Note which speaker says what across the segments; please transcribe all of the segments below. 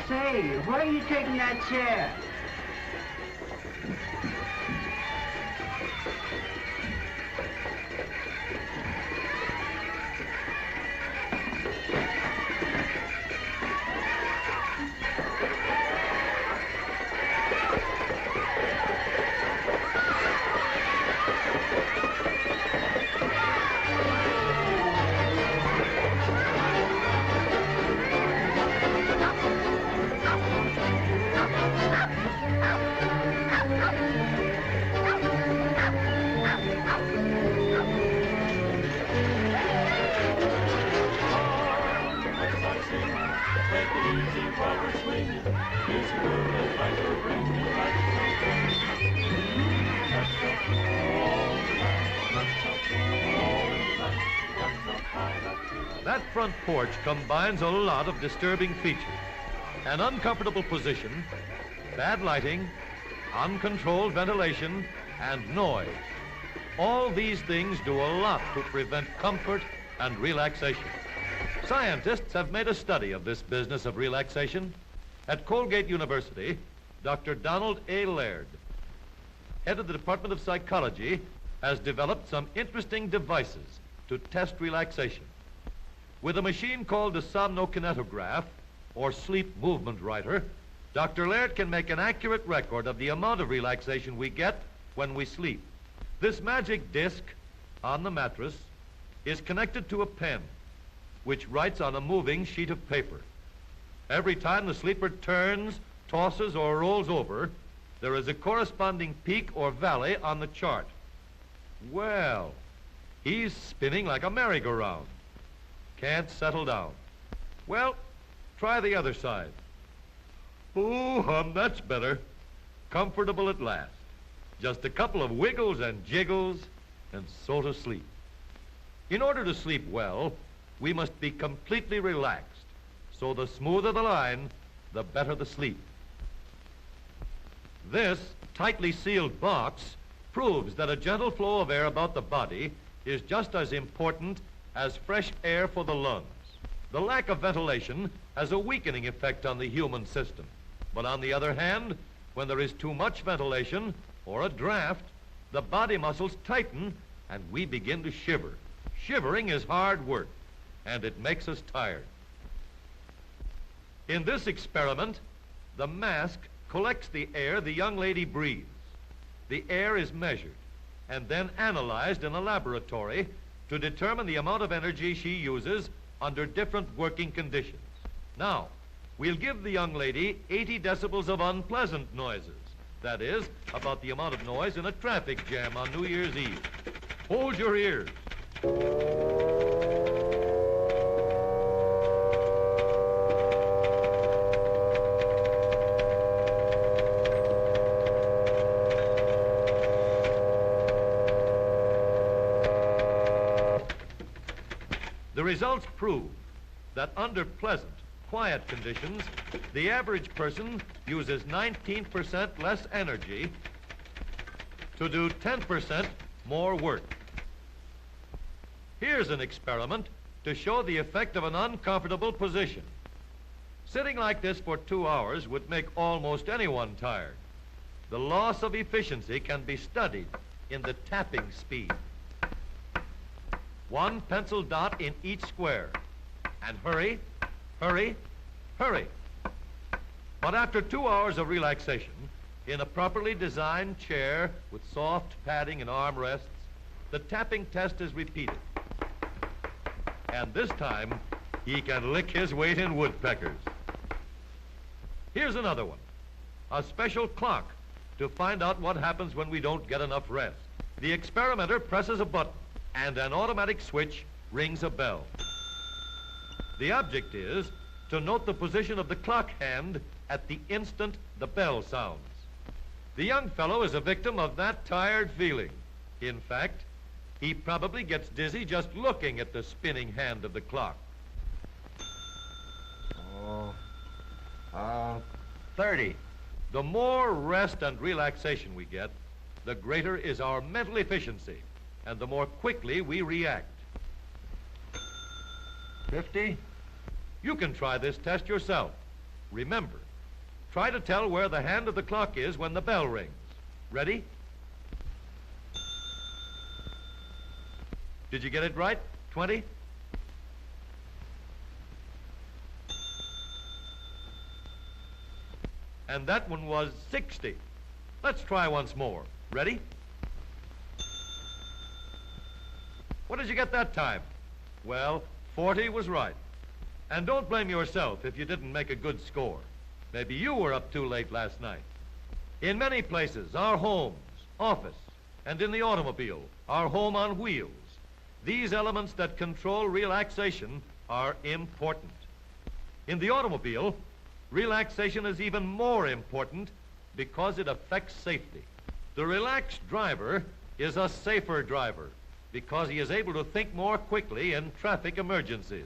Speaker 1: Say, where are you taking that chair?
Speaker 2: That front porch combines a lot of disturbing features. An uncomfortable position, bad lighting, uncontrolled ventilation, and noise. All these things do a lot to prevent comfort and relaxation. Scientists have made a study of this business of relaxation. At Colgate University, Dr. Donald A. Laird, head of the Department of Psychology, has developed some interesting devices to test relaxation. With a machine called the somnokinetograph, or sleep movement writer, Dr. Laird can make an accurate record of the amount of relaxation we get when we sleep. This magic disc on the mattress is connected to a pen, which writes on a moving sheet of paper. Every time the sleeper turns, tosses, or rolls over, there is a corresponding peak or valley on the chart. Well, he's spinning like a merry-go-round. Can't settle down. Well, try the other side. Oh, that's better. Comfortable at last. Just a couple of wiggles and jiggles, and so to sleep. In order to sleep well, we must be completely relaxed. So the smoother the line, the better the sleep. This tightly sealed box proves that a gentle flow of air about the body is just as important as fresh air for the lungs. The lack of ventilation has a weakening effect on the human system. But on the other hand, when there is too much ventilation or a draft, the body muscles tighten and we begin to shiver. Shivering is hard work, and it makes us tired. In this experiment, the mask collects the air the young lady breathes. The air is measured and then analyzed in a laboratory to determine the amount of energy she uses under different working conditions. Now, we'll give the young lady 80 decibels of unpleasant noises. That is, about the amount of noise in a traffic jam on New Year's Eve. Hold your ears. The results prove that under pleasant, quiet conditions, the average person uses 19% less energy to do 10% more work. Here's an experiment to show the effect of an uncomfortable position. Sitting like this for 2 hours would make almost anyone tired. The loss of efficiency can be studied in the tapping speed. 1 pencil dot in each square. And hurry, hurry, hurry. But after 2 hours of relaxation, in a properly designed chair with soft padding and armrests, the tapping test is repeated. And this time, he can lick his weight in woodpeckers. Here's another one. A special clock to find out what happens when we don't get enough rest. The experimenter presses a button, and an automatic switch rings a bell. The object is to note the position of the clock hand at the instant the bell sounds. The young fellow is a victim of that tired feeling. In fact, he probably gets dizzy just looking at the spinning hand of the clock.
Speaker 3: 30.
Speaker 2: The more rest and relaxation we get, the greater is our mental efficiency, and the more quickly we react.
Speaker 3: 50.
Speaker 2: You can try this test yourself. Remember, try to tell where the hand of the clock is when the bell rings. Ready? Did you get it right? 20? And that one was 60. Let's try once more. Ready? What did you get that time? Well, 40 was right. And don't blame yourself if you didn't make a good score. Maybe you were up too late last night. In many places, our homes, office, and in the automobile, our home on wheels, these elements that control relaxation are important. In the automobile, relaxation is even more important because it affects safety. The relaxed driver is a safer driver because he is able to think more quickly in traffic emergencies.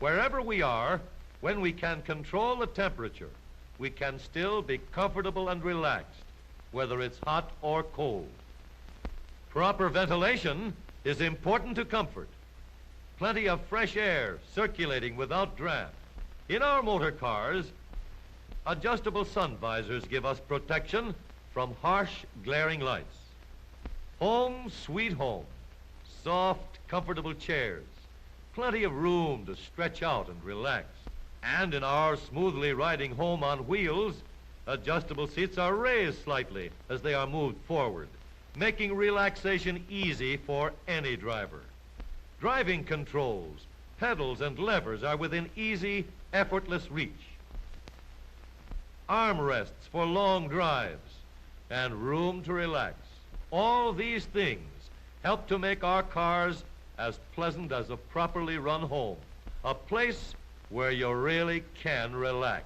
Speaker 2: Wherever we are, when we can control the temperature, we can still be comfortable and relaxed, whether it's hot or cold. Proper ventilation is important to comfort. Plenty of fresh air circulating without draft. In our motor cars, adjustable sun visors give us protection from harsh, glaring lights. Home, sweet home. Soft, comfortable chairs. Plenty of room to stretch out and relax. And in our smoothly riding home on wheels, adjustable seats are raised slightly as they are moved forward, making relaxation easy for any driver. Driving controls, pedals, and levers are within easy, effortless reach. Armrests for long drives, and room to relax. All these things help to make our cars as pleasant as a properly run home, a place where you really can relax.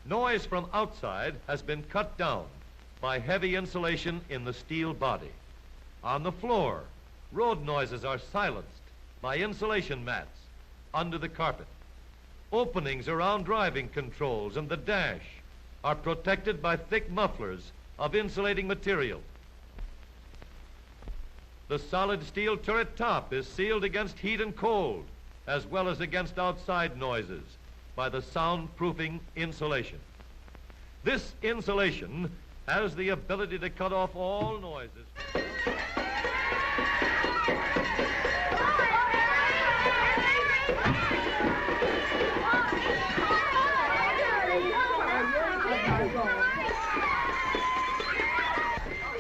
Speaker 2: Noise from outside has been cut down by heavy insulation in the steel body. On the floor, road noises are silenced by insulation mats under the carpet. Openings around driving controls and the dash are protected by thick mufflers of insulating material. The solid steel turret top is sealed against heat and cold, as well as against outside noises by the soundproofing insulation. This insulation has the ability to cut off all noises.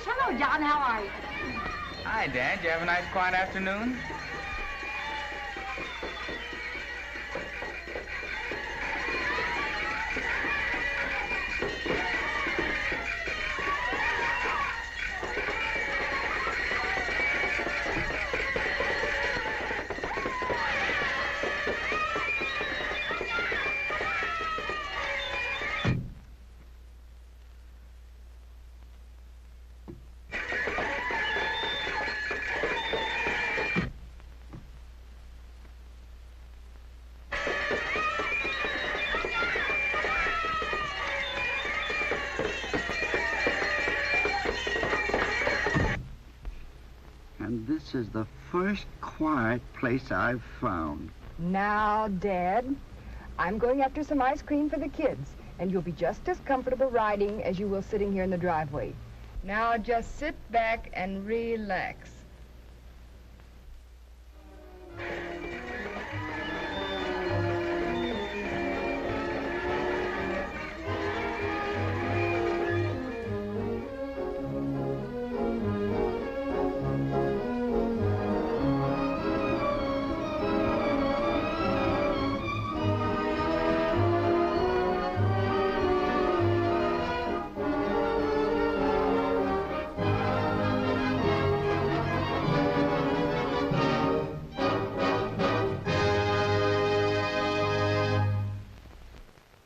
Speaker 3: Hello, John. How are you?
Speaker 4: Hi, Dan. Did you have a nice, quiet afternoon?
Speaker 1: And this is the first quiet place I've found.
Speaker 5: Now, Dad, I'm going after some ice cream for the kids, and you'll be just as comfortable riding as you will sitting here in the driveway. Now, just sit back and relax.